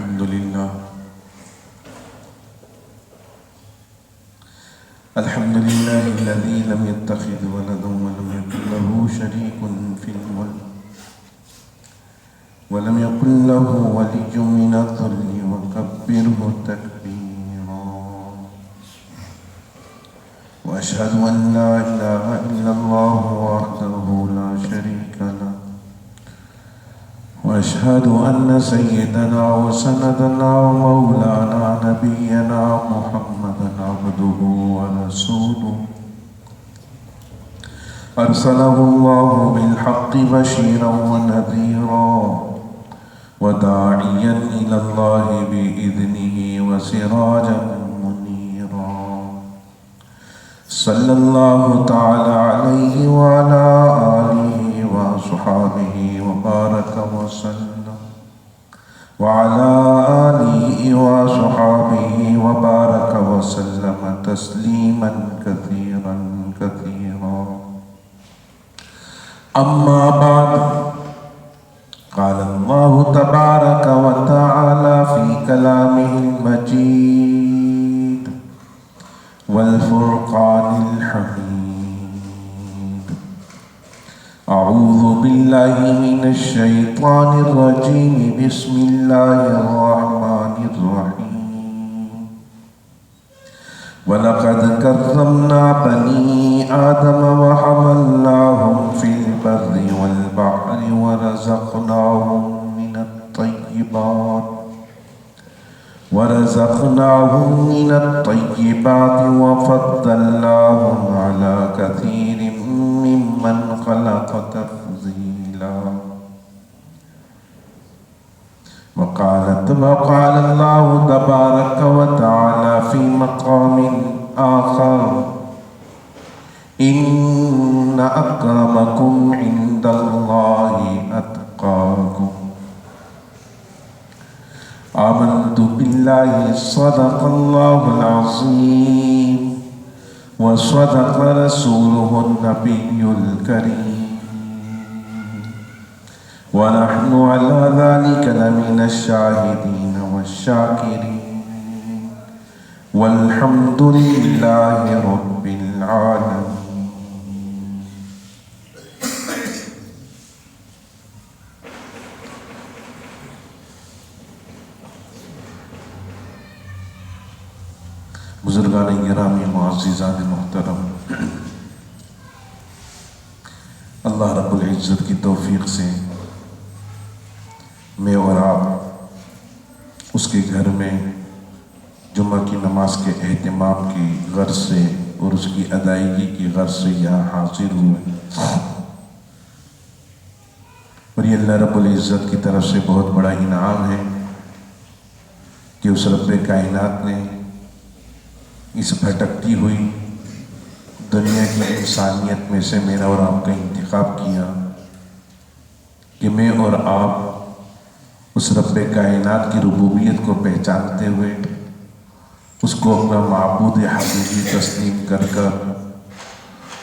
الحمد لله الذي لم يتخذ ولدا ولم يكن له شريك في الملك ولم يكن له ولي من الذل وكبره تكبيرا وأشهد أن لا إله إلا الله وحده لا شريك له وأشهد أن سيدنا وسندنا ومولانا نبينا محمدا عبده ورسوله أرسله الله بالحق بشيرا ونذيرا وداعيا إلى الله بإذنه وسراجا منيرا صلى الله تعالى عليه وعلى آله وصحابه وبارك وسلم وعلى آله وصحابه وبارك وسلم تسليما كثيرا كثيرا. أما بعد، قال الله تبارك وتعالى في كلامه المجيد والفرقان الحميد: أعوذ بالله من الشيطان الرجيم، بسم الله الرحمن الرحيم. ولقد كرمنا بني آدم وحملناهم في البر والبحر ورزقناهم من الطيبات وفضلناهم على كثير ممن خلق تفضيلا. وقال الله تبارك وتعالى في مقام آخر: إن أكرمكم عند الله أتقاكم. آمنت بالله، صدق الله العظيم وصدق رسوله النبي الكريم، ونحن على ذلك لمن الشاهدين والشاكرين، والحمد لله رب العالمين. بزرگان گرامی، معززان محترم، اللہ رب العزت کی توفیق سے میں اور آپ اس کے گھر میں جمعہ کی نماز کے اہتمام کی غرض سے اور اس کی ادائیگی کی غرض سے یہاں حاضر ہوئے، اور یہ اللہ رب العزت کی طرف سے بہت بڑا انعام ہے کہ اس رب کائنات نے اس بھٹکتی ہوئی دنیا کی انسانیت میں سے میرا اور آپ کا انتخاب کیا کہ میں اور آپ اس رب کائنات کی ربوبیت کو پہچانتے ہوئے اس کو اپنا معبود حقیقی تسلیم کر کر،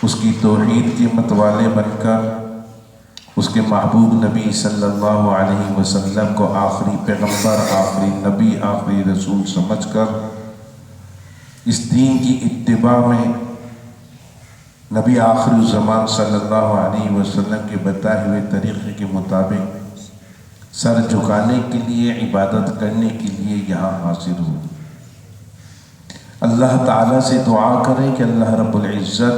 اس کی توحید کے متوالے بن کر، اس کے محبوب نبی صلی اللہ علیہ وسلم کو آخری پیغمبر، آخری نبی، آخری رسول سمجھ کر اس دین کی اتباع میں نبی آخر الزمان صلی اللہ علیہ وسلم کے بتائے ہوئے طریقے کے مطابق سر جھکانے کے لیے، عبادت کرنے کے لیے یہاں حاضر ہوں۔ اللہ تعالیٰ سے دعا کریں کہ اللہ رب العزت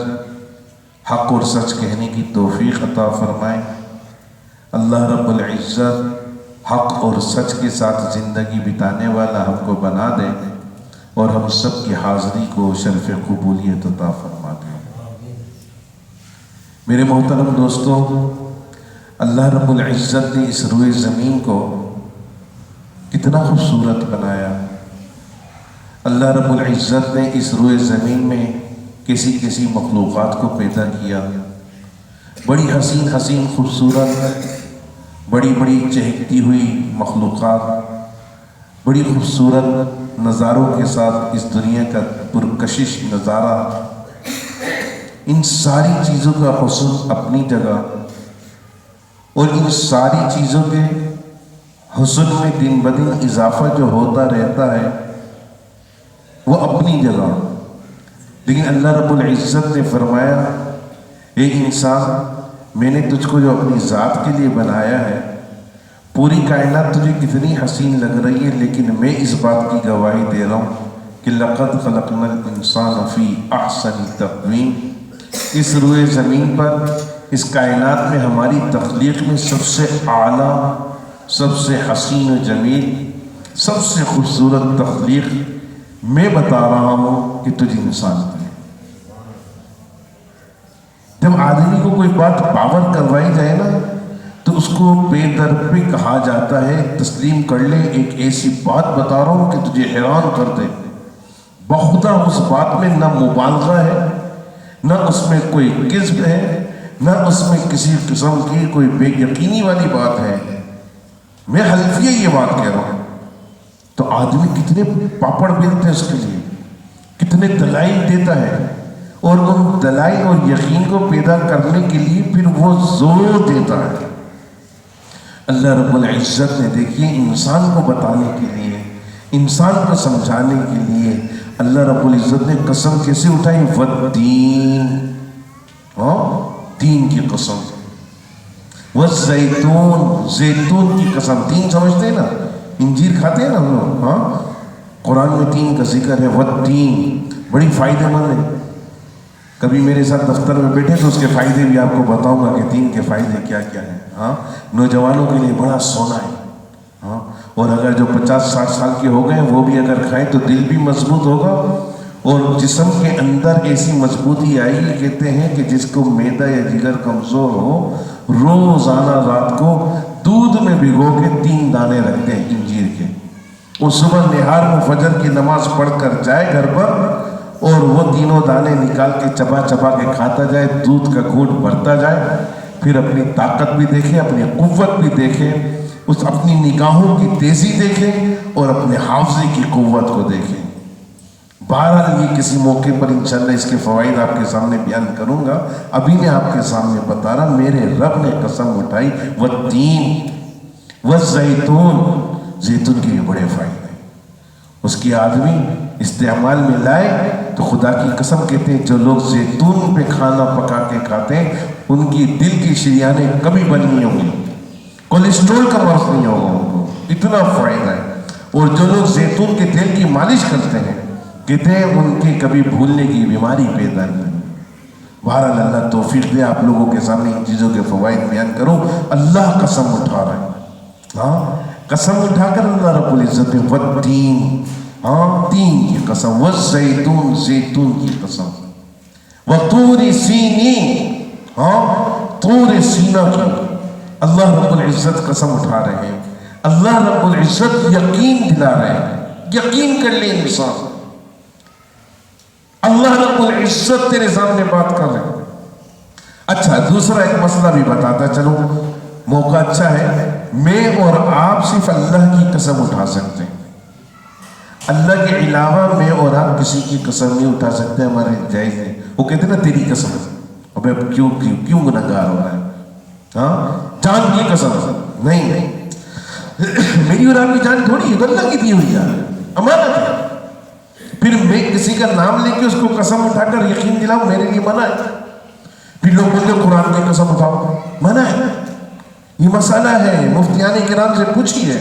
حق اور سچ کہنے کی توفیق عطا فرمائے، اللہ رب العزت حق اور سچ کے ساتھ زندگی بتانے والا ہم کو بنا دے، اور ہم سب کی حاضری کو شرف قبولیت عطا فرما دے۔ میرے محترم دوستو، اللہ رب العزت نے اس روئے زمین کو کتنا خوبصورت بنایا۔ اللہ رب العزت نے اس روئے زمین میں کسی مخلوقات کو پیدا کیا، بڑی حسین حسین خوبصورت، بڑی چہکتی ہوئی مخلوقات، بڑی خوبصورت نظاروں کے ساتھ اس دنیا کا پرکشش نظارہ، ان ساری چیزوں کا حسن اپنی جگہ، اور ان ساری چیزوں کے حسن میں دن بدن اضافہ جو ہوتا رہتا ہے وہ اپنی جگہ، لیکن اللہ رب العزت نے فرمایا اے انسان، میں نے تجھ کو جو اپنی ذات کے لیے بنایا ہے، پوری کائنات تجھے کتنی حسین لگ رہی ہے، لیکن میں اس بات کی گواہی دے رہا ہوں کہ لقد خلقنا الانسان فی احسن تقویم، اس روئے زمین پر، اس کائنات میں ہماری تخلیق میں سب سے اعلیٰ، سب سے حسین و جمیل، سب سے خوبصورت تخلیق میں بتا رہا ہوں کہ تجھ انسان ہے۔ جب آدمی کو کوئی بات باور کروائی جائے نا تو اس کو بے در پہ کہا جاتا ہے تسلیم کر لے، ایک ایسی بات بتا رہا ہوں کہ تجھے حیران کر دے۔ بخدا اس بات میں نہ مبالغہ ہے، نہ اس میں کوئی کذب ہے، نہ اس میں کسی قسم کی کوئی بے یقینی والی بات ہے، میں حلفیہ یہ بات کہہ رہا ہوں۔ تو آدمی کتنے پاپڑ بیلتے ہیں اس کے لیے، کتنے دلائل دیتا ہے، اور ان دلائل اور یقین کو پیدا کرنے کے لیے پھر وہ زور دیتا ہے۔ اللہ رب العزت نے دیکھیے انسان کو بتانے کے لیے، انسان کو سمجھانے کے لیے اللہ رب العزت نے قسم کیسے اٹھائی؟ والتین، تین کی قسم، والزیتون، زیتون کی قسم۔ تین سمجھتے ہیں نا، انجیر کھاتے ہیں نا ہم لوگ، قرآن میں تین کا ذکر ہے، والتین، بڑی فائدہ مند ہے۔ کبھی میرے ساتھ دفتر میں بیٹھے تو اس کے فائدے بھی آپ کو بتاؤں گا کہ تین کے فائدے کیا کیا ہیں۔ نوجوانوں کے لیے بڑا سونا ہے، اور اگر جو 50-60 سال کے ہو گئے وہ بھی اگر کھائیں تو دل بھی مضبوط ہوگا، اور جسم کے اندر ایسی مضبوطی آئی کہ کہتے ہیں کہ جس کو معدہ یا جگر کمزور ہو، روزانہ رات کو دودھ میں بھگو کے 3 دانے رکھتے ہیں انجیر کے، اور صبح نہار میں فجر کی نماز پڑھ کر جائے گھر پر، اور وہ تینوں دانے نکال کے چبا چبا کے کھاتا جائے، دودھ کا گھونٹ بھرتا جائے، پھر اپنی طاقت بھی دیکھے، اپنی قوت بھی دیکھے، اس اپنی نگاہوں کی تیزی دیکھے، اور اپنے حافظے کی قوت کو دیکھے۔ بہرحال یہ کسی موقع پر انشاءاللہ اس کے فوائد آپ کے سامنے بیان کروں گا، ابھی میں آپ کے سامنے بتا رہا، میرے رب نے قسم اٹھائی والتین والزیتون، زیتون کے بھی بڑے فائدے، اس کی آدمی استعمال میں لائے تو خدا کی قسم کہتے ہیں جو لوگ زیتون پہ کھانا پکا کے کھاتے ہیں ان کی دل کی شریانیں کبھی بند نہیں ہوں گی، کولیسٹرول کا مرض نہیں ہوگا ان کو، اتنا فائدہ ہے۔ اور جو لوگ زیتون کے تیل کی مالش کرتے ہیں کہتے ہیں ان کی کبھی بھولنے کی بیماری پیدا نہیں۔ بہرحال اللہ توفیق دے آپ لوگوں کے سامنے ان چیزوں کے فوائد بیان کروں۔ اللہ قسم اٹھا رہا ہے، قسم اٹھا کر اللہ رب العزت والتین، تین کی قسم، والزیتون، زیتون کی قسم، وطور سینین، طور سینہ کی اللہ رب العزت قسم اٹھا رہے ہیں۔ اللہ رب العزت یقین دلا رہے ہیں، یقین کر لے انسان، اللہ رب العزت تیرے سامنے بات کر رہے ہیں۔ اچھا دوسرا ایک مسئلہ بھی بتاتا چلو، موقع اچھا ہے، میں اور آپ صرف اللہ کی قسم اٹھا سکتے ہیں، اللہ کے علاوہ میں اور آپ کسی کی قسم نہیں اٹھا سکتے، ہمارے جائز ہے۔ وہ کہتے ہیں نا تیری قسم، اب کیوں گناہگار ہو رہا ہے، جان کی قسم نہیں، میری اور آپ کی جان تھوڑی ہے، اللہ کی دی ہوئی ہے، امانت ہے۔ پھر میں کسی کا نام لے کے اس کو قسم اٹھا کر یقین دلاؤں، میرے لیے منع ہے۔ پھر لوگ بولتے قرآن کی قسم اٹھاؤ، منع ہے، یہ مسئلہ ہے، مفتیان کرام سے پوچھیے،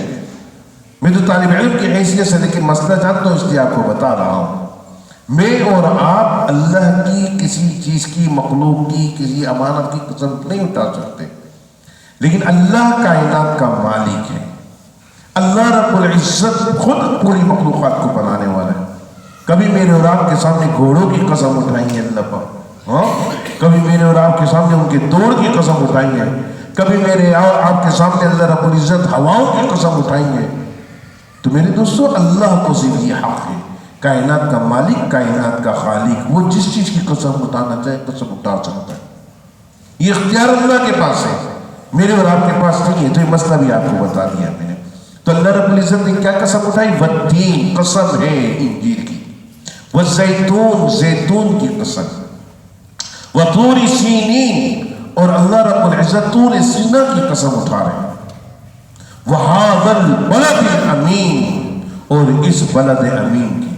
میں تو طالب علم کی حیثیت سے لیکن مسئلہ جانتا ہوں اس لیے آپ کو بتا رہا ہوں۔ میں اور آپ اللہ کی کسی چیز کی، مخلوق کی کسی امانت کی قسم نہیں اٹھا سکتے، لیکن اللہ کائنات کا مالک ہے، اللہ رب العزت خود پوری مخلوقات کو بنانے والا ہے۔ کبھی میرے اور آپ کے سامنے گھوڑوں کی قسم اٹھائیں گے اللہ پر، کبھی میرے اور آپ کے سامنے ان کے دوڑ کی قسم اٹھائیں گے، کبھی میرے اور آپ کے سامنے اللہ رب العزت ہواؤں کی قسم اٹھائیں گے۔ تو میرے دوستو اللہ کو صرف یہ حق ہے، کائنات کا مالک، کائنات کا خالق، وہ جس چیز کی قسم اٹھانا چاہے قسم اٹھا سکتا ہے، یہ اختیار اللہ کے پاس ہے، میرے اور آپ کے پاس نہیں ہے۔ تو یہ مسئلہ بھی آپ کو بتا دیا میں نے۔ تو اللہ رب العزت نے کیا قسم اٹھائی؟ والتین، قسم ہے انجیر کی، والزیتون، زیتون کی قسم، وطور سینین، اور اللہ رب العزت طور سینہ کی قسم اٹھا رہے ہیں۔ وَهَذَا الْبَلَدِ الْأَمِينِ، اور اس بلد امین کی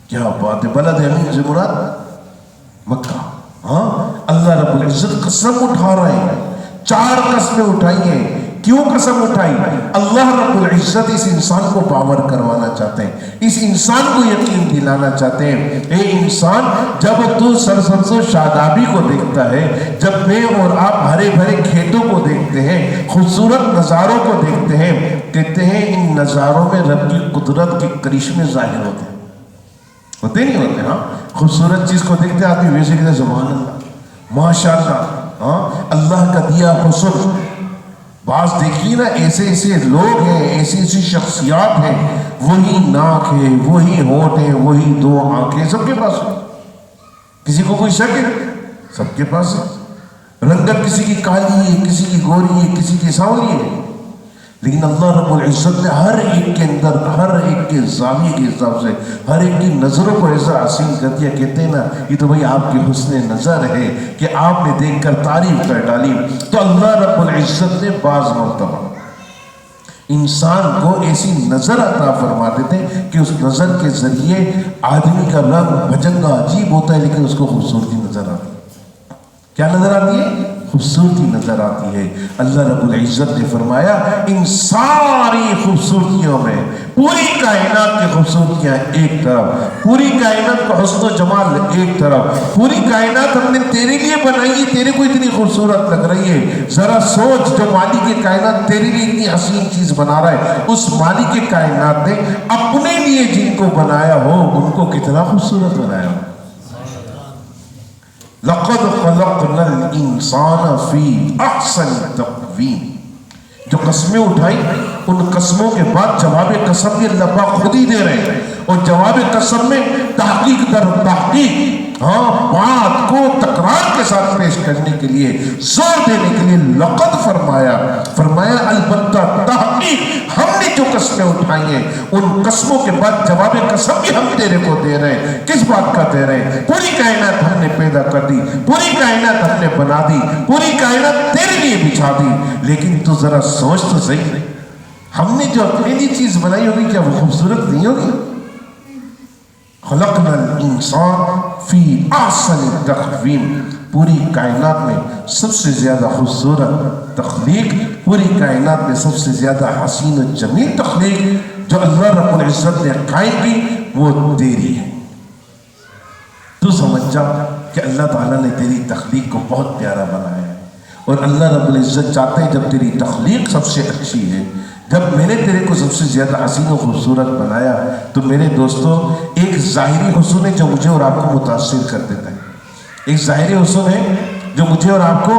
کیا بات ہے. بلد امین سے مراد مکہ. ہاں اللہ رب العزت قسم اٹھا رہے ہیں، 4 قسمیں اٹھائی ہیں. کیوں قسم اٹھائی؟ اللہ رب العزت اس انسان کو باور کروانا چاہتے ہیں، اس انسان کو یقین دلانا چاہتے ہیں. اے انسان، جب تو سرسبز و شادابی کو دیکھتا ہے، جب میں اور آپ ہرے بھرے کھیتوں کو دیکھتے ہیں، خوبصورت نظاروں کو دیکھتے ہیں، کہتے ہیں ان نظاروں میں رب کی قدرت کے کرشمے ظاہر ہوتے ہیں. ہوتے نہیں ہوتے؟ ہاں خوبصورت چیز کو دیکھتے آدمی ویسے کہتے سبحان اللہ، ماشاء اللہ، ہاں اللہ کا دیا حسن. بعض دیکھیے نا، ایسے ایسے لوگ ہیں، ایسی ایسی شخصیات ہیں، وہی ناک ہے، وہی ہونٹ ہے، وہی 2 آنکھیں سب کے پاس ہے. کسی کو کوئی شک ہے؟ سب کے پاس ہے. رنگت کسی کی کالی ہے، کسی کی گوری ہے، کسی کی سانولی ہے، لیکن اللہ رب العزت نے ہر ایک کے اندر، ہر ایک کے زاویے کے حساب سے، ہر ایک کی نظروں کو ایسا حسین کر دیا. کہتے ہیں نا یہ تو بھائی آپ کی حسن نظر ہے کہ آپ نے دیکھ کر تعریف کر ڈالی. تو اللہ رب العزت نے بعض مرتبہ انسان کو ایسی نظر عطا فرما دیتے کہ اس نظر کے ذریعے آدمی کا رنگ بھجنگا عجیب ہوتا ہے، لیکن اس کو خوبصورتی نظر آتی ہے. کیا نظر آتی ہے؟ خوبصورتی نظر آتی ہے. اللہ رب العزت نے فرمایا ان ساری خوبصورتیوں میں پوری کائنات کی خوبصورتیاں ایک طرف، پوری کائنات کا حسن و جمال ایک طرف، پوری کائنات ہم نے تیرے لیے بنائی ہے، تیرے کو اتنی خوبصورت لگ رہی ہے. ذرا سوچ، جو مالک کائنات تیرے لیے اتنی حسین چیز بنا رہا ہے، اس مالک کائنات نے اپنے لیے جن کو بنایا ہو ان کو کتنا خوبصورت بنایا ہو. لَقَدْ خَلَقْنَا الْإِنسَانَ فِي أَحْسَنِ تَقْوِيمٍ. جو قسمیں اٹھائی، ان قسموں کے بعد جواب قسم بھی اللہ پاک خود ہی دے رہے ہیں. اور جواب قسم میں تحقیق در تحقیق، بات کو تکرار کے ساتھ پیش کرنے کے لیے، زور دینے کے لیے لقد فرمایا البتہ تحقیق ہم نے جو قسمیں اٹھائی ہیں، ان قسموں کے بعد جواب قسم بھی ہم تیرے کو دے رہے ہیں. کس بات کا دے رہے ہیں؟ پوری کائنات ہم نے پیدا کر دی، پوری کائنات ہم نے بنا دی، پوری کائنات تیرے لیے بچھا دی. لیکن تو ذرا سوچ تو صحیح، ہم نے جو اپنے لیے چیز بنائی ہوگی کیا وہ خوبصورت نہیں ہوگی؟ خلقنا الانسان فی احسن تقویم. پوری کائنات میں سب سے زیادہ خوبصورت تخلیق، پوری کائنات میں سب سے زیادہ حسین و جمیل تخلیق جو اللہ رب العزت نے قائم کی وہ تیری ہے. تو سمجھ جا کہ اللہ تعالیٰ نے تیری تخلیق کو بہت پیارا بنایا ہے. اور اللہ رب العزت چاہتے ہیں جب تیری تخلیق سب سے اچھی ہے، جب میں نے تیرے کو سب سے زیادہ حسین و خوبصورت بنایا، تو میرے دوستو ایک ظاہری حسن ہے جو مجھے اور آپ کو متاثر کر دیتا ہے. ایک ظاہری حسن ہے جو مجھے اور آپ کو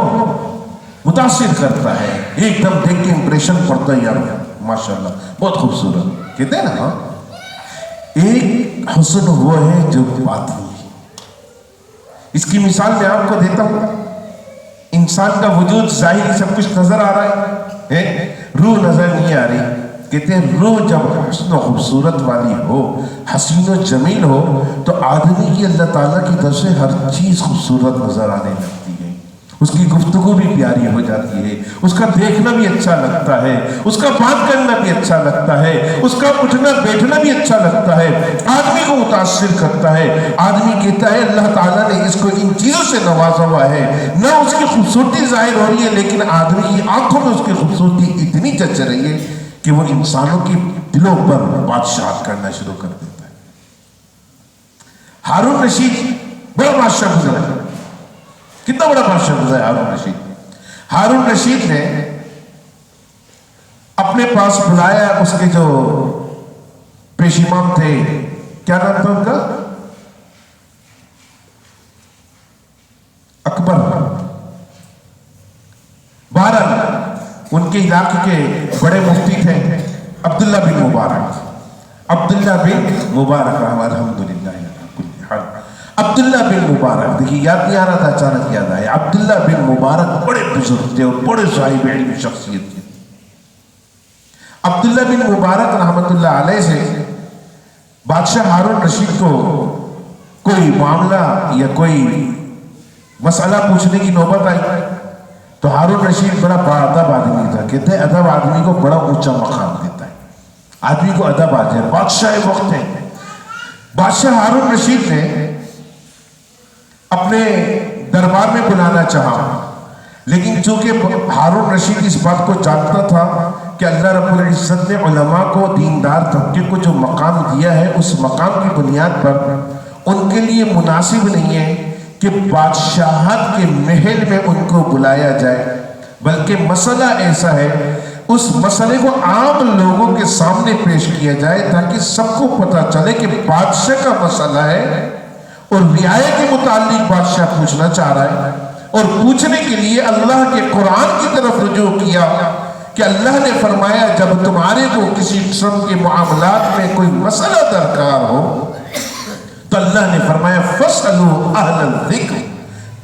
متاثر کرتا ہے، ایک دم دیکھ کے امپریشن پڑتا ہے، یار ماشاءاللہ بہت خوبصورت کہتے ہیں نا. ہاں ایک حسن وہ ہے جو باطنی ہے. اس کی مثال میں آپ کو دیتا ہوں. انسان کا وجود ظاہری سب کچھ نظر آ رہا ہے، روح نظر نہیں آ رہی. کہتے ہیں روح جب حسن و خوبصورت والی ہو، حسین و جمیل ہو، تو آدمی کی اللہ تعالیٰ کی طرف سے ہر چیز خوبصورت نظر آنے لگتی ہے. اس کی گفتگو بھی پیاری ہو جاتی ہے، اس کا دیکھنا بھی اچھا لگتا ہے، اس کا بات کرنا بھی اچھا لگتا ہے، اس کا اٹھنا بیٹھنا بھی اچھا لگتا ہے، آدمی کو متاثر کرتا ہے. آدمی کہتا ہے اللہ تعالیٰ نے اس کو ان چیزوں سے نوازا ہوا ہے، نہ اس کی خوبصورتی ظاہر ہو رہی ہے، لیکن آدمی کی آنکھوں میں اس کی خوبصورتی اتنی جچ رہی ہے کہ وہ انسانوں کی دلوں پر بادشاہت کرنا شروع کر دیتا ہے. ہارون رشید بڑا بادشاہ گزرا ہے. کتنا بڑا بادشاہ گزرا ہے ہارون رشید. ہارون رشید نے اپنے پاس بلایا اس کے جو پیش امام تھے، کیا نام تھا ان کا؟ اکبر. بہرحال ان کے علاقے کے بڑے مفتی تھے عبداللہ بن مبارک. عبداللہ بن مبارک الحمدللہ. عبداللہ بن مبارک، دیکھیے یاد نہیں آ رہا تھا، اچانک یاد آیا. عبداللہ بن مبارک بڑے بزرگ تھے اور بڑے صاحب علم شخصیت تھے. عبداللہ بن مبارک رحمت اللہ علیہ سے بادشاہ ہارون رشید کو کوئی معاملہ یا کوئی مسئلہ پوچھنے کی نوبت آئی. تو ہارون رشید بڑا باادب آدمی تھا. کہتے ہیں ادب آدمی کو بڑا اونچا مقام دیتا ہے. آدمی کو ادب آ جائے. بادشاہ وقت ہے. بادشاہ ہارون رشید نے اپنے دربار میں بلانا چاہا، لیکن چونکہ ہارون رشید اس بات کو جانتا تھا کہ اللہ رب العزت نے علماء کو، دیندار طبقے کو جو مقام دیا ہے، اس مقام کی بنیاد پر ان کے لیے مناسب نہیں ہے کہ بادشاہت کے محل میں ان کو بلایا جائے، بلکہ مسئلہ ایسا ہے اس مسئلے کو عام لوگوں کے سامنے پیش کیا جائے تاکہ سب کو پتہ چلے کہ بادشاہ کا مسئلہ ہے اور رعایا کے متعلق بادشاہ پوچھنا چاہ رہا ہے. اور پوچھنے کے لیے اللہ کے قرآن کی طرف رجوع کیا کہ اللہ نے فرمایا جب تمہارے کو کسی قسم کے معاملات میں کوئی مسئلہ درکار ہو تو اللہ نے فرمایا فَاسْأَلُوا أَهْلَ الذِّكْرِ،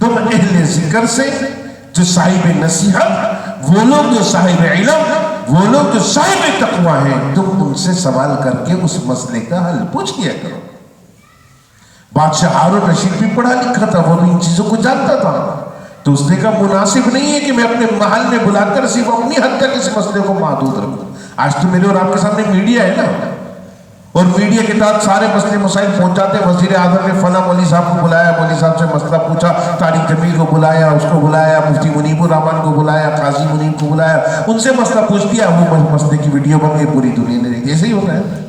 تم اہل ذکر سے، جو صاحب نصیحت، وہ لوگ جو صاحب علم، وہ لوگ جو صاحب تقویٰ ہیں، تم ان سے سوال کر کے اس مسئلے کا حل پوچھ لیا کرو. بادشاہ ہارون رشید بھی پڑھا لکھا تھا، وہ بھی ان چیزوں کو جانتا تھا. تو اس نے کہا مناسب نہیں ہے کہ میں اپنے محل میں بلا کر صرف اپنی حد تک اس مسئلے کو محدود رکھوں. آج تو میرے اور آپ کے سامنے میڈیا ہے نا، اور میڈیا کے تحت سارے مسئلے مسائل پہنچاتے. وزیر اعظم نے فلاں مولوی صاحب کو بلایا، مولوی صاحب سے مسئلہ پوچھا، طارق جمیل کو بلایا، اس کو بلایا، مفتی منیب الرحمان کو بلایا، قاضی منیب کو بلایا، ان سے مسئلہ پوچھ دیا. وہ مسئلے کی ویڈیو بن گئی، پوری دنیا نے دیکھی. ایسے ہی ہوتا ہے.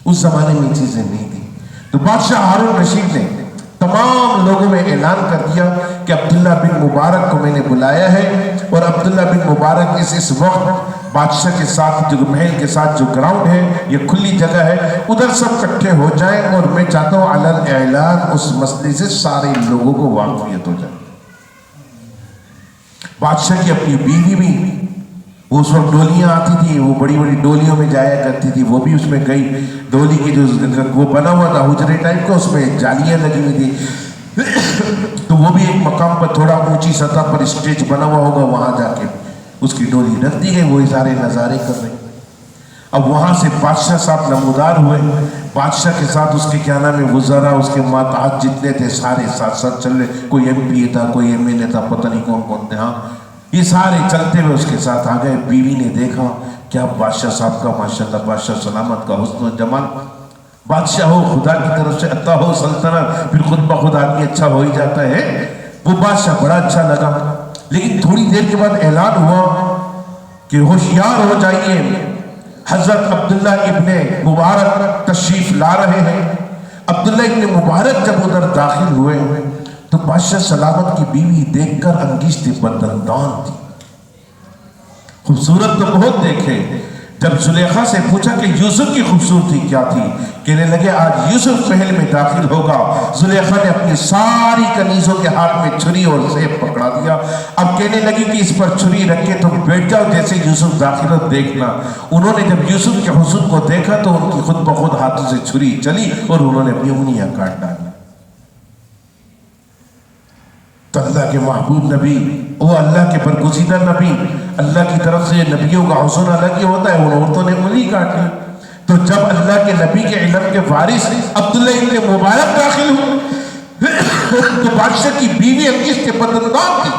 اس زمانے میں چیزیں نہیں تھی. تو بادشاہ ہارون رشید نے تمام لوگوں میں اعلان کر دیا کہ عبداللہ بن مبارک کو میں نے بلایا ہے، اور عبداللہ بن مبارک اس وقت بادشاہ کے ساتھ، جو محل کے ساتھ جو گراؤنڈ ہے، یہ کھلی جگہ ہے، ادھر سب اکٹھے ہو جائیں، اور میں چاہتا ہوں علی الاعلان اس مسئلے سے سارے لوگوں کو واقفیت ہو جائے. بادشاہ کی اپنی بیوی بھی، وہ اس وقت ڈولیاں آتی تھی، وہ بڑی بڑی ڈولیوں میں جایا کرتی تھی، وہ بھی اس میں گئی. ڈولی کی جو وہ بنا ہوا تھا حجرے ٹائپ کا، اس میں جالیاں لگی ہوئی تھی، تو وہ بھی ایک مقام پر تھوڑا اونچی سطح پر اسٹیج بنا ہوا ہوگا، وہاں جا کے اس کی ڈولی رکھ دی گئی. وہ سارے نظارے کر رہے. اب وہاں سے بادشاہ صاحب نمودار ہوئے. بادشاہ کے ساتھ اس کے کیا نام ہے وزراء، اس کے ماتحت جتنے تھے سارے ساتھ ساتھ چل رہے. کوئی ایم پی تھا، کوئی ایم ایل اے تھا، پتہ نہیں کون کون تھے. ہاں، یہ سارے چلتے ہوئے اس کے ساتھ آ گئے. بیوی نے دیکھا کیا بادشاہ صاحب کا ماشاءاللہ بادشاہ سلامت کا حسن و جمال. بادشاہ ہو، خدا کی طرف سے عطا ہو سلطنت، پھر خود بخود آدمی اچھا ہو ہی جاتا ہے. وہ بادشاہ بڑا اچھا لگا. لیکن تھوڑی دیر کے بعد اعلان ہوا کہ ہوشیار ہو جائیے، حضرت عبداللہ ابن مبارک تشریف لا رہے ہیں. عبداللہ ابن مبارک جب ادھر داخل ہوئے تو بادشاہ سلامت کی بیوی دیکھ کر انگیشت بدندان تھی. خوبصورت تو بہت دیکھے. جب زلیخا سے پوچھا کہ یوسف کی خوبصورتی کیا تھی، کہنے لگے آج یوسف محل میں داخل ہوگا. زلیخا نے اپنی ساری کنیزوں کے ہاتھ میں چھری اور زیب پکڑا دیا. اب کہنے لگی کہ اس پر چھری رکھ کے تم بیٹھ جاؤ، جیسے یوسف داخل ہو دیکھنا. انہوں نے جب یوسف کے حسن کو دیکھا تو ان کی خود بخود ہاتھوں سے چھری چلی اور انہوں نے اپنی انگلیاں کاٹ ڈالی. تو اللہ کے محبوب نبی، وہ اللہ کے برگزیدہ نبی، اللہ کی طرف سے نبیوں کا حسن الگ ہی ہوتا ہے. ان عورتوں نے انگلی کاٹ لی. تو جب اللہ کے نبی کے علم کے وارث عبداللہ ابن مبارک داخل ہوئے تو بادشاہ کی بیوی انگیشت بدندان تھی،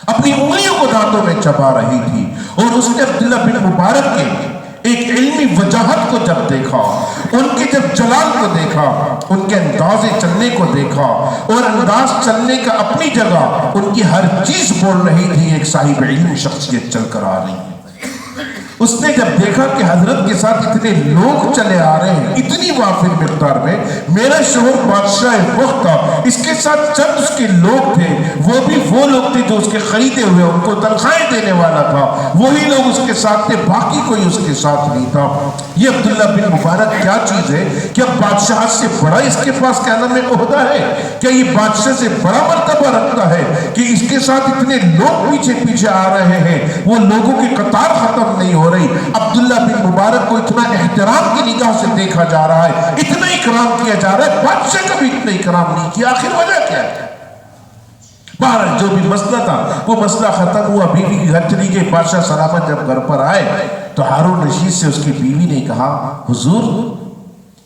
اپنی انگلیوں کو دانتوں میں چبا رہی تھی. اور اس نے عبداللہ بن مبارک کے ایک علمی وجاہت کو جب دیکھا، ان کے جب جلال کو دیکھا، ان کے انداز چلنے کو دیکھا، اور انداز چلنے کا اپنی جگہ ان کی ہر چیز بول رہی تھی، ایک صاحب علم شخصیت چل کر آ رہی ہے. اس نے جب دیکھا کہ حضرت کے ساتھ اتنے لوگ چلے آ رہے ہیں اتنی وافر مقدار میں، میرا شوہر بادشاہ وقت تھا، اس کے ساتھ چند اس کے لوگ تھے، وہ بھی وہ لوگ تھے جو اس کے خریدے ہوئے، ان کو تنخواہیں دینے والا تھا، وہی لوگ اس کے ساتھ تھے، باقی کوئی اس کے ساتھ نہیں تھا. یہ عبداللہ بن مبارک کیا چیز ہے کہ اب بادشاہ سے بڑا اس کے پاس کیا نام ہے عہدہ ہے؟ کیا یہ بادشاہ سے بڑا مرتبہ رکھتا ہے کہ اس کے ساتھ اتنے لوگ پیچھے پیچھے آ رہے ہیں، وہ لوگوں کی قطار ختم نہیں ہو رہی. عبداللہ بن مبارک کو اتنا احترام کی نگاہ سے دیکھا جا رہا ہے، اتنا اکرام کیا جا رہا ہے. بادشاہ کا بھی اتنا اکرام نہیں کیا. آخر وجہ کیا ہے؟ بہرحال جو بھی مسئلہ تھا وہ مسئلہ ختم ہوا. بیوی کی گھر چلی گئی. بادشاہ سلامت جب گھر پر آئے تو ہارون رشید سے اس کی بیوی نے کہا حضور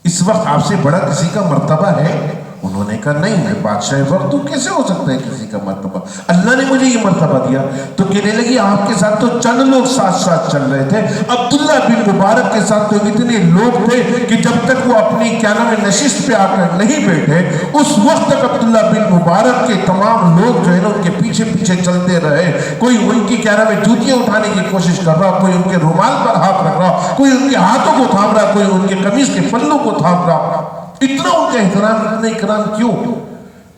اس وقت آپ سے بڑا کسی کا مرتبہ ہے؟ انہوں نے کہا نہیں میں بادشاہ وقت تو کیسے ہو سکتا ہے کسی کا مرتبہ، اللہ نے مجھے یہ مرتبہ دیا۔ تو کہنے لگی آپ کے ساتھ تو چند لوگ ساتھ ساتھ چل رہے تھے، عبداللہ بن مبارک کے ساتھ تو اتنے لوگ تھے کہ جب تک وہ اپنی کیا نام ہے نشست پہ آ کر نہیں بیٹھے اس وقت تک عبداللہ بن مبارک کے تمام لوگ جو ہے نا ان کے پیچھے پیچھے چلتے رہے۔ کوئی ان کی کیا نام ہے جوتیاں اٹھانے کی کوشش کر رہا، کوئی ان کے رومال پر ہاتھ رکھ رہا، کوئی ان کے ہاتھوں کو تھام رہا، کوئی ان کے قمیض کے پلوں کو تھام رہا۔ اتنا ان کا احترام، اتنا اکرام کیوں؟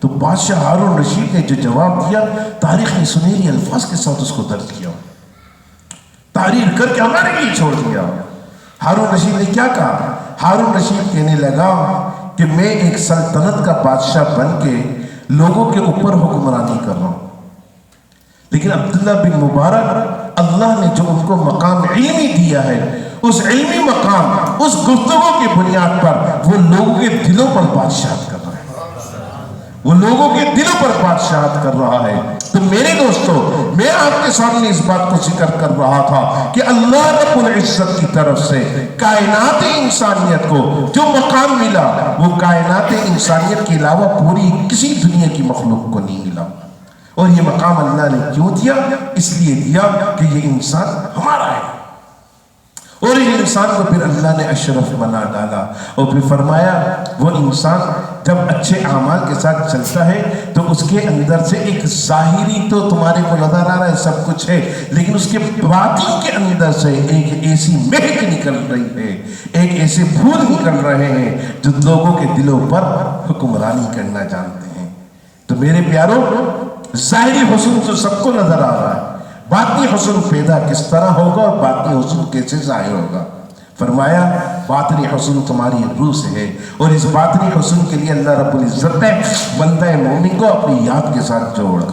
تو بادشاہ ہارون رشید نے جو جواب دیا تاریخ نے سنہری الفاظ کے ساتھ اس کو درج کیا، تحریر کر کے ہمارے لیے چھوڑ دیا۔ ہارون رشید نے کیا کہا؟ ہارون رشید کہنے لگا کہ میں ایک سلطنت کا بادشاہ بن کے لوگوں کے اوپر حکمرانی کر رہا ہوں، لیکن عبداللہ بن مبارک اللہ نے جو ان کو مقام علمی دیا ہے اس علمی مقام، اس گفتگو کی بنیاد پر وہ لوگوں کے دلوں پر بادشاہت کر رہا ہے، وہ لوگوں کے دلوں پر بادشاہت کر رہا ہے۔ تو میرے دوستو میں آپ کے سامنے اس بات کو ذکر کر رہا تھا کہ اللہ رب العزت کی طرف سے کائنات انسانیت کو جو مقام ملا وہ کائنات انسانیت کے علاوہ پوری کسی دنیا کی مخلوق کو نہیں ملا۔ اور یہ مقام اللہ نے کیوں دیا؟ اس لیے دیا کہ یہ انسان ہمارا ہے، اور اس انسان کو پھر اللہ نے اشرف بنا ڈالا، اور پھر فرمایا وہ انسان جب اچھے اعمال کے ساتھ چلتا ہے تو اس کے اندر سے ایک ظاہری تو تمہارے کو نظر آ رہا ہے سب کچھ ہے، لیکن اس کے باطن کے اندر سے ایک ایسی مہک نکل رہی ہے، ایک ایسے پھول نکل رہے ہیں جو لوگوں کے دلوں پر حکمرانی کرنا جانتے ہیں۔ تو میرے پیاروں ظاہری حسن تو سب کو نظر آ رہا ہے، باطنی حسن پیدا کس طرح ہوگا اور باطنی حسن کیسے ظاہر ہوگا؟ فرمایا باطنی حسن تمہاری روح سے ہے، اور اس باطنی حسن کے لیے اللہ رب العزت نے بندہ مومن کو اپنی یاد کے ساتھ جوڑا۔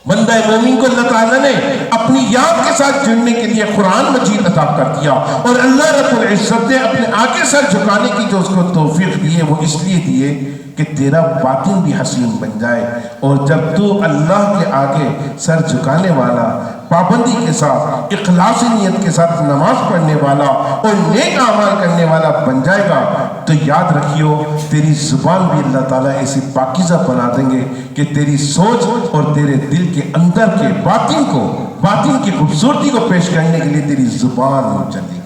بندہ مومن کو اللہ تعالیٰ نے اپنی یاد کے ساتھ جڑنے کے لیے قرآن مجید عطا کر دیا، اور اللہ رب العزت نے اپنے آگے سر جھکانے کی جو اس کو توفیق دی ہے وہ اس لیے دیے کہ تیرا باطن بھی حسین بن جائے، اور جب تو اللہ کے آگے سر جھکانے والا، پابندی کے ساتھ، اخلاص نیت کے ساتھ نماز پڑھنے والا اور نیک اعمال کرنے والا بن جائے گا تو یاد رکھیو تیری زبان بھی اللہ تعالیٰ ایسی پاکیزہ بنا دیں گے کہ تیری سوچ اور تیرے دل کے اندر کے باطن کی خوبصورتی کو پیش کرنے کے لیے تیری زبان چلے گی،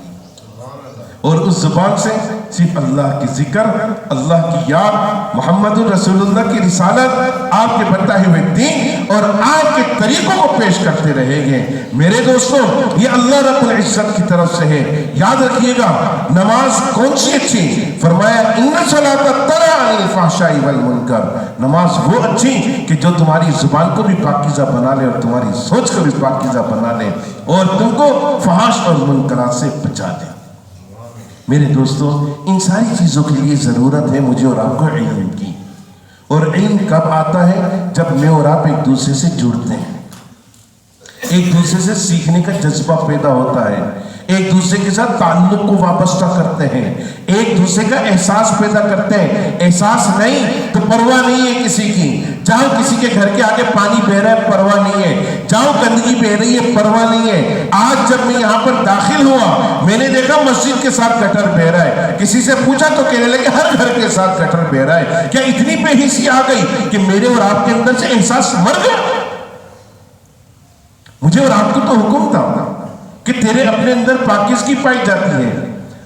اور اس زبان سے صرف اللہ کی ذکر، اللہ کی یاد، محمد رسول اللہ کی رسالت، آپ کے بتائے ہوئے دین اور آپ کے طریقوں کو پیش کرتے رہیں گے۔ میرے دوستو یہ اللہ رب العزت کی طرف سے ہے، یاد رکھیے گا۔ نماز کون سی اچھی؟ فرمایا ان الصلاۃ تنہی عن الفحشاء والمنکر، نماز وہ اچھی کہ جو تمہاری زبان کو بھی پاکیزہ بنا لے اور تمہاری سوچ کو بھی پاکیزہ بنا لے اور تم کو فحش اور منکرات سے بچا دے۔ میرے دوستو ان ساری چیزوں کے لیے ضرورت ہے مجھے اور آپ کو علم کی، اور علم کب آتا ہے؟ جب میں اور آپ ایک دوسرے سے جڑتے ہیں، ایک دوسرے سے سیکھنے کا جذبہ پیدا ہوتا ہے، ایک دوسرے کے ساتھ تعلق کو وابستہ کرتے ہیں، ایک دوسرے کا احساس پیدا کرتے ہیں۔ احساس نہیں تو پرواہ نہیں ہے کسی کی، جہاں کسی کے گھر کے آگے پانی بہ رہا ہے پرواہ نہیں ہے، جہاں گندگی بہ رہی ہے پرواہ نہیں ہے۔ آج جب میں یہاں پر داخل ہوا میں نے دیکھا مسجد کے ساتھ گٹر بہ رہا ہے، کسی سے پوچھا تو کہنے لگے ہر گھر کے ساتھ گٹر بہ رہا ہے۔ کیا اتنی بے حسی آ گئی کہ میرے اور آپ کے اندر سے احساس مر گیا؟ مجھے اور آپ کو تو حکم تھا کہ تیرے اپنے اندر پاکیزگی پائی جاتی ہے،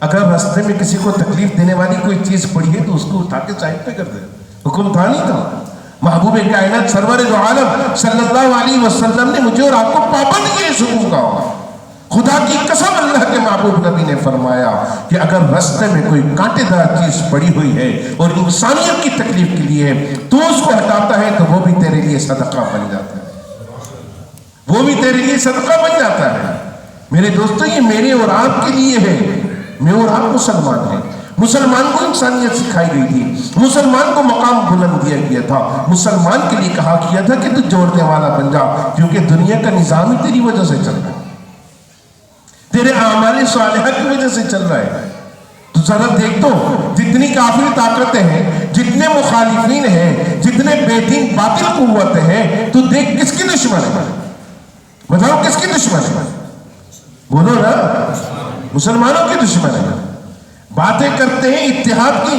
اگر راستے میں کسی کو تکلیف دینے والی کوئی چیز پڑی ہے تو اس کو اٹھا کے سائڈ پہ کر دے، حکم تھا نہیں تھا؟ محبوب کائنات سرور دو عالم صلی اللہ علیہ وسلم نے مجھے اور آپ کو پابند کیا اس حکم کا۔ خدا کی قسم اللہ کے محبوب نبی نے فرمایا کہ اگر راستے میں کوئی کانٹے دار چیز پڑی ہوئی ہے اور انسانیت کی تکلیف کے لیے تو اس کو ہٹاتا ہے تو وہ بھی تیرے لیے صدقہ بن جاتا ہے، وہ بھی تیرے لیے صدقہ بن جاتا ہے۔ میرے دوستو یہ میرے اور آپ کے لیے ہے، میں اور آپ مسلمان ہیں، مسلمان کو انسانیت سکھائی گئی تھی، مسلمان کو مقام بلند دیا گیا تھا، مسلمان کے لیے کہا کیا تھا کہ تو جوڑنے والا بن جا، کیونکہ دنیا کا نظام ہی تیری وجہ سے چل رہا ہے، تیرے اعمال صالحہ کی وجہ سے چل رہا ہے۔ تو ذرا دیکھ تو جتنی کافر طاقتیں ہیں، جتنے مخالفین ہیں، جتنے بے دین باطل قوتیں ہیں، تو دیکھ کس کی دشمن ہے؟ بتاؤ کس کی دشمن ہے؟ بولو نا، مسلمانوں کی دشمن ہے۔ باتیں کرتے ہیں اتحاد کی،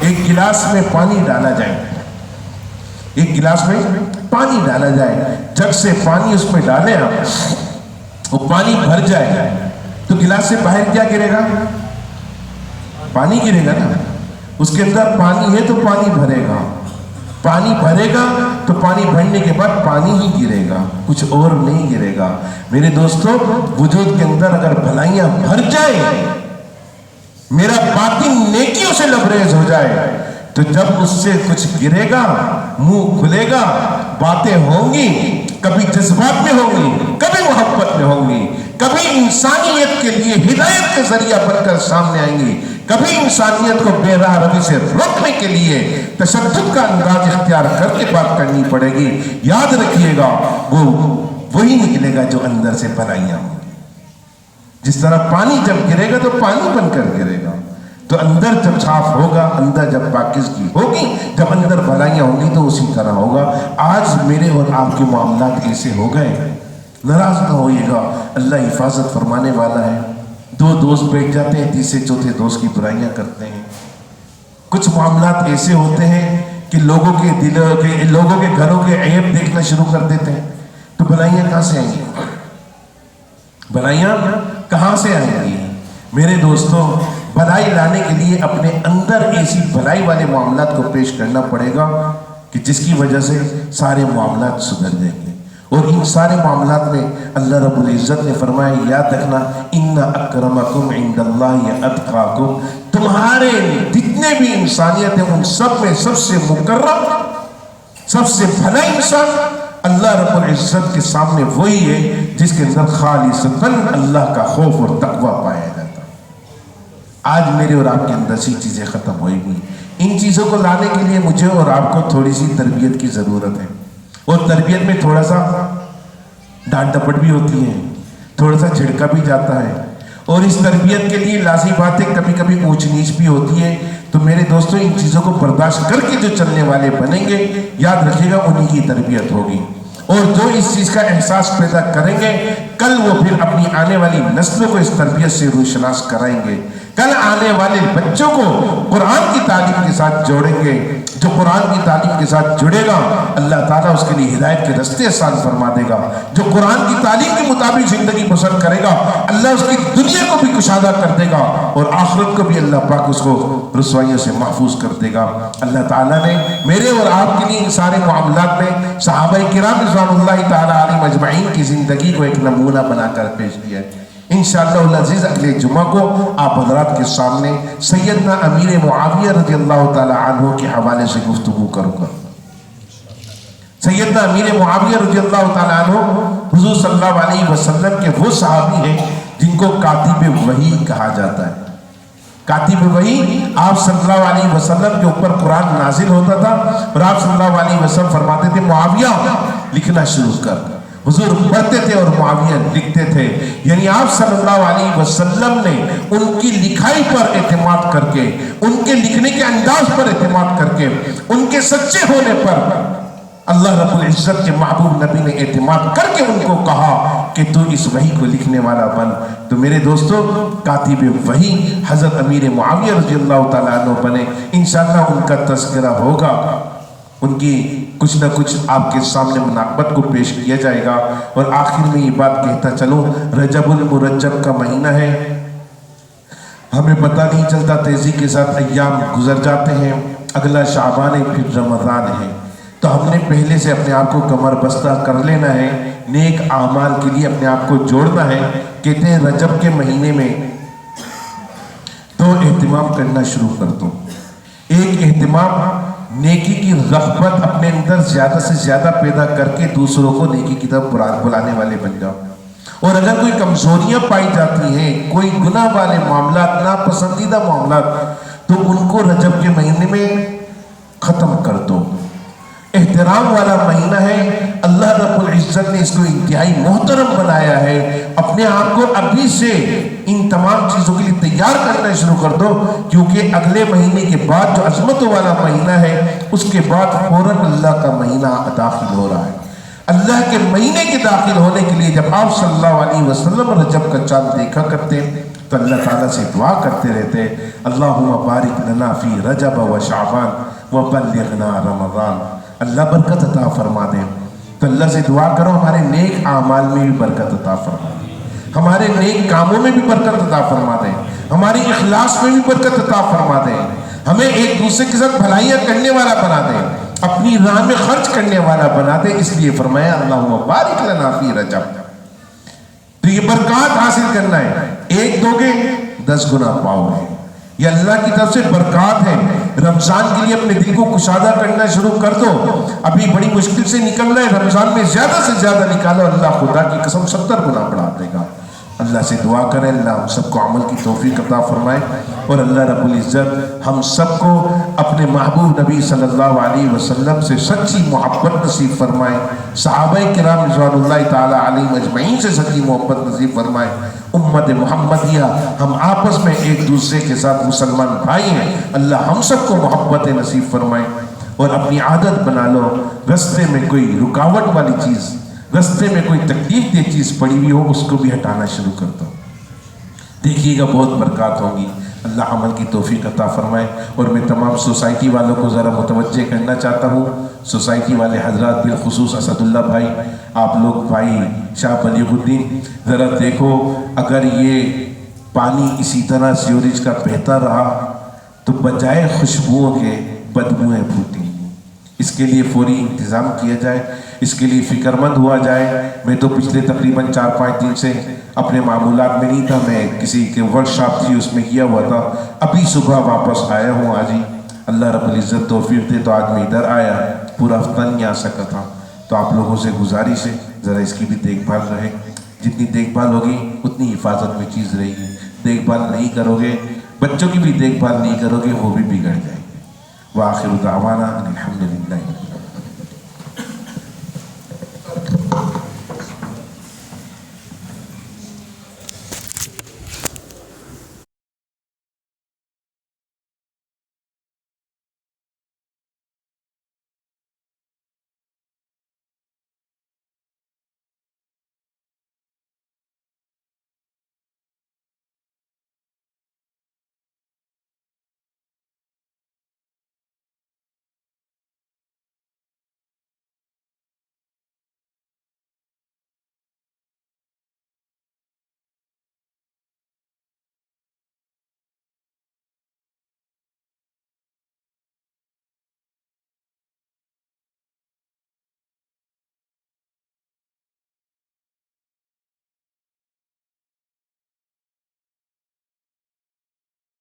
ایک گلاس میں پانی ڈالا جائے، ایک گلاس میں پانی ڈالا جائے، جگ سے پانی اس میں ڈالیں آپ، وہ پانی بھر جائے تو گلاس سے باہر کیا گرے گا؟ پانی گرے گا نا۔ اس کے اندر پانی ہے تو پانی بھرے گا، پانی بھرے گا تو پانی بھرنے کے بعد پانی ہی گرے گا، کچھ اور نہیں گرے گا۔ میرے دوستو، وجود کے اندر اگر بھلائیاں بھر جائے، میرا باطن نیکیوں سے لبریز ہو جائے، تو جب اس سے کچھ گرے گا، منہ کھلے گا، باتیں ہوں گی، کبھی جذبات میں ہوں گی، کبھی محبت میں ہوں گی، کبھی انسانیت کے لیے ہدایت کے ذریعہ بن کر سامنے آئیں گی، کبھی انسانیت کو بے راہ روی سے روکنے کے لیے تشدد کا انداز اختیار کر کے بات کرنی پڑے گی۔ یاد رکھیے گا، وہ وہی نکلے گا جو اندر سے بھلائیاں ہوں گی۔ جس طرح پانی جب گرے گا تو پانی بن کر گرے گا، تو اندر جب صاف ہوگا، اندر جب پاکیزگی ہوگی، جب اندر بھلائیاں ہوں گی تو اسی طرح ہوگا۔ آج میرے اور آپ کے معاملات ایسے ہو گئے، ناراض نہ ہوئیے گا، اللہ حفاظت فرمانے والا ہے۔ دو دوست بیٹھ جاتے ہیں، تیسرے چوتھے دوست کی برائیاں کرتے ہیں۔ کچھ معاملات ایسے ہوتے ہیں کہ لوگوں کے دلوں کے، لوگوں کے گھروں کے عیب دیکھنا شروع کر دیتے ہیں، تو بھلائیاں کہاں سے آئیں گی؟ بھلائیاں کہاں سے آئیں گی؟ میرے دوستوں، بھلائی لانے کے لیے اپنے اندر ایسی بھلائی والے معاملات کو پیش کرنا پڑے گا کہ جس کی وجہ سے سارے معاملات سدھر جائیں گے۔ اور ان سارے معاملات میں اللہ رب العزت نے فرمایا، یاد رکھنا، ان اکرمکم عند اللہ اتقاکم، تمہارے جتنے بھی انسانیت ہیں ان سب میں سب سے مکرم، سب سے بھلا انسان اللہ رب العزت کے سامنے وہی ہے جس کے اندر خالصتاً اللہ کا خوف اور تقوی پایا جاتا ہے۔ آج میرے اور آپ کے اندر سی چیزیں ختم ہوئے گی۔ ان چیزوں کو لانے کے لیے مجھے اور آپ کو تھوڑی سی تربیت کی ضرورت ہے، اور تربیت میں تھوڑا سا ڈانٹ ڈپٹ بھی ہوتی ہے، تھوڑا سا جھڑکا بھی جاتا ہے، اور اس تربیت کے لیے لازمی بات ہے کبھی کبھی اونچ نیچ بھی ہوتی ہے۔ تو میرے دوستوں، ان چیزوں کو برداشت کر کے جو چلنے والے بنیں گے، یاد رکھیے گا انہی کی تربیت ہوگی، اور جو اس چیز کا احساس پیدا کریں گے، کل وہ پھر اپنی آنے والی نسلوں کو اس تربیت سے روشناس کرائیں گے۔ کل آنے والے بچوں کو قرآن کی تعلیم کے ساتھ جوڑیں گے۔ جو قرآن کی تعلیم کے ساتھ جڑے گا، اللہ تعالیٰ اس کے لیے ہدایت کے رستے آسان فرما دے گا۔ جو قرآن کی تعلیم کے مطابق زندگی بسر کرے گا، اللہ اس کی دنیا کو بھی کشادہ کر دے گا، اور آخرت کو بھی اللہ پاک اس کو رسوائیوں سے محفوظ کر دے گا۔ اللہ تعالیٰ نے میرے اور آپ کے لیے ان سارے معاملات میں صحابہ کرام رضوان اللہ تعالیٰ علیہ مجمعین کی زندگی کو ایک نمونہ بنا کر پیش کیا ہے۔ انشاءاللہ العزیز اگلے جمعہ کو آپ حضرات کے سامنے سیدنا امیر معاویہ رضی اللہ تعالی عنہ کے حوالے سے گفتگو کروں گا۔ سیدنا امیر معاویہ رضی اللہ تعالی عنہ حضور صلی اللہ علیہ وسلم کے وہ صحابی ہیں جن کو کاتب وحی کہا جاتا ہے۔ کاتب وحی، آپ صلی اللہ علیہ وسلم کے اوپر قرآن نازل ہوتا تھا، اور آپ صلی اللہ علیہ وسلم فرماتے تھے معاویہ لکھنا شروع کر۔ حضور پڑھتے تھے اور معاویہ لکھتے تھے، یعنی آپ صلی اللہ علیہ وسلم نے ان کی لکھائی پر اعتماد کر کے، ان کے لکھنے کے انداز پر اعتماد کر کے، ان کے سچے ہونے پر اللہ رب العزت کے محبوب نبی نے اعتماد کر کے ان کو کہا کہ تو اس وحی کو لکھنے والا بن۔ تو میرے دوستو، کاتب وحی حضرت امیر معاویہ رضی اللہ تعالیٰ عنہ بنے۔ انشاءاللہ ان کا تذکرہ ہوگا، ان کی کچھ نہ کچھ آپ کے سامنے مناقبت کو پیش کیا جائے گا۔ اور آخر میں یہ بات کہتا چلوں، رجب المرجب کا مہینہ ہے، ہمیں پتہ نہیں چلتا، تیزی کے ساتھ ایام گزر جاتے ہیں، اگلا شعبان ہے، پھر رمضان ہے۔ تو ہم نے پہلے سے اپنے آپ کو کمر بستہ کر لینا ہے، نیک اعمال کے لیے اپنے آپ کو جوڑنا ہے۔ کہتے ہیں رجب کے مہینے میں دو اہتمام کرنا شروع کر دو۔ ایک اہتمام نیکی کی رغبت اپنے اندر زیادہ سے زیادہ پیدا کر کے دوسروں کو نیکی کی طرف بلانے والے بن جاؤ، اور اگر کوئی کمزوریاں پائی جاتی ہیں، کوئی گناہ والے معاملات، ناپسندیدہ معاملات، تو ان کو رجب کے مہینے میں ختم کر دو۔ احترام والا مہینہ ہے، اللہ رب العزت نے اس کو انتہائی محترم بنایا ہے۔ اپنے آپ کو ابھی سے ان تمام چیزوں کے لیے تیار کرنا شروع کر دو، کیونکہ اگلے مہینے کے بعد جو عظمتوں والا مہینہ ہے، اس کے بعد فوراً اللہ کا مہینہ داخل ہو رہا ہے۔ اللہ کے مہینے کے داخل ہونے کے لیے جب آپ صلی اللہ علیہ وسلم رجب کا چاند دیکھا کرتے تو اللہ تعالیٰ سے دعا کرتے رہتے اللہم بارک لنا فی رجب و شعبان و بلغنا رمضان، اللہ برکت عطا فرما دے۔ تو اللہ سے دعا کرو ہمارے نیک اعمال میں بھی برکت عطا فرما دے، ہمارے نیک کاموں میں بھی برکت عطا فرما دے، ہماری اخلاص میں بھی برکت عطا فرما دے، ہمیں ایک دوسرے کے ساتھ بھلائیاں کرنے والا بنا دے، اپنی راہ میں خرچ کرنے والا بنا دے۔ اس لیے فرمایا اللہم بارک لنا فی رجب۔ تو یہ برکات حاصل کرنا ہے، ایک دو گے 10 گنا پاؤ گے، یہ اللہ کی طرف سے برکات ہے۔ رمضان کے لیے اپنے دل کو کشادہ کرنا شروع کر دو، ابھی بڑی مشکل سے نکل رہا ہے، رمضان میں زیادہ سے زیادہ نکالو، اللہ خدا کی قسم 70 گنا بڑھا دے گا۔ اللہ سے دعا کریں اللہ ہم سب کو عمل کی توفیق عطا فرمائے، اور اللہ رب العزت ہم سب کو اپنے محبوب نبی صلی اللہ علیہ وسلم سے سچی محبت نصیب فرمائے، صحابہ کرام رضوان اللہ تعالی علیہم اجمعین سے سچی محبت نصیب فرمائے۔ امت محمدیہ ہم آپس میں ایک دوسرے کے ساتھ مسلمان بھائی ہیں، اللہ ہم سب کو محبت نصیب فرمائے، اور اپنی عادت بنا لو رستے میں کوئی رکاوٹ والی چیز، رستے میں کوئی تکلیف دہ چیز پڑی ہوئی ہو اس کو بھی ہٹانا شروع کر دو، دیکھیے گا بہت برکات ہوں گی۔ اللہ عمل کی توفیق عطا فرمائے۔ اور میں تمام سوسائٹی والوں کو ذرا متوجہ کرنا چاہتا ہوں، سوسائٹی والے حضرات بالخصوص اسد اللہ بھائی، آپ لوگ بھائی شاہ بلیغ الدین، ذرا دیکھو اگر یہ پانی اسی طرح سیوریج کا بہتا رہا تو بجائے خوشبوؤں کے بدبوئیں پھوٹیں، اس کے لیے فوری انتظام کیا جائے، اس کے لیے فکر مند ہوا جائے۔ میں تو پچھلے تقریباً 4-5 دن سے اپنے معمولات میں نہیں تھا، میں کسی کے ورک شاپ تھی اس میں کیا ہوا تھا، ابھی صبح واپس آیا ہوں آج ہی، اللہ رب العزت توفیق دے تو آج میں ادھر آیا، پورا ہفتہ نہیں آ سکا تھا۔ تو آپ لوگوں سے گزارش ہے ذرا اس کی بھی دیکھ بھال رہے، جتنی دیکھ بھال ہوگی اتنی حفاظت میں چیز رہے گی، دیکھ بھال نہیں کرو گے، بچوں کی بھی دیکھ بھال نہیں کرو گے وہ بھی بگڑ جائیں گے۔ وآخر دعوانا الحمدللہ۔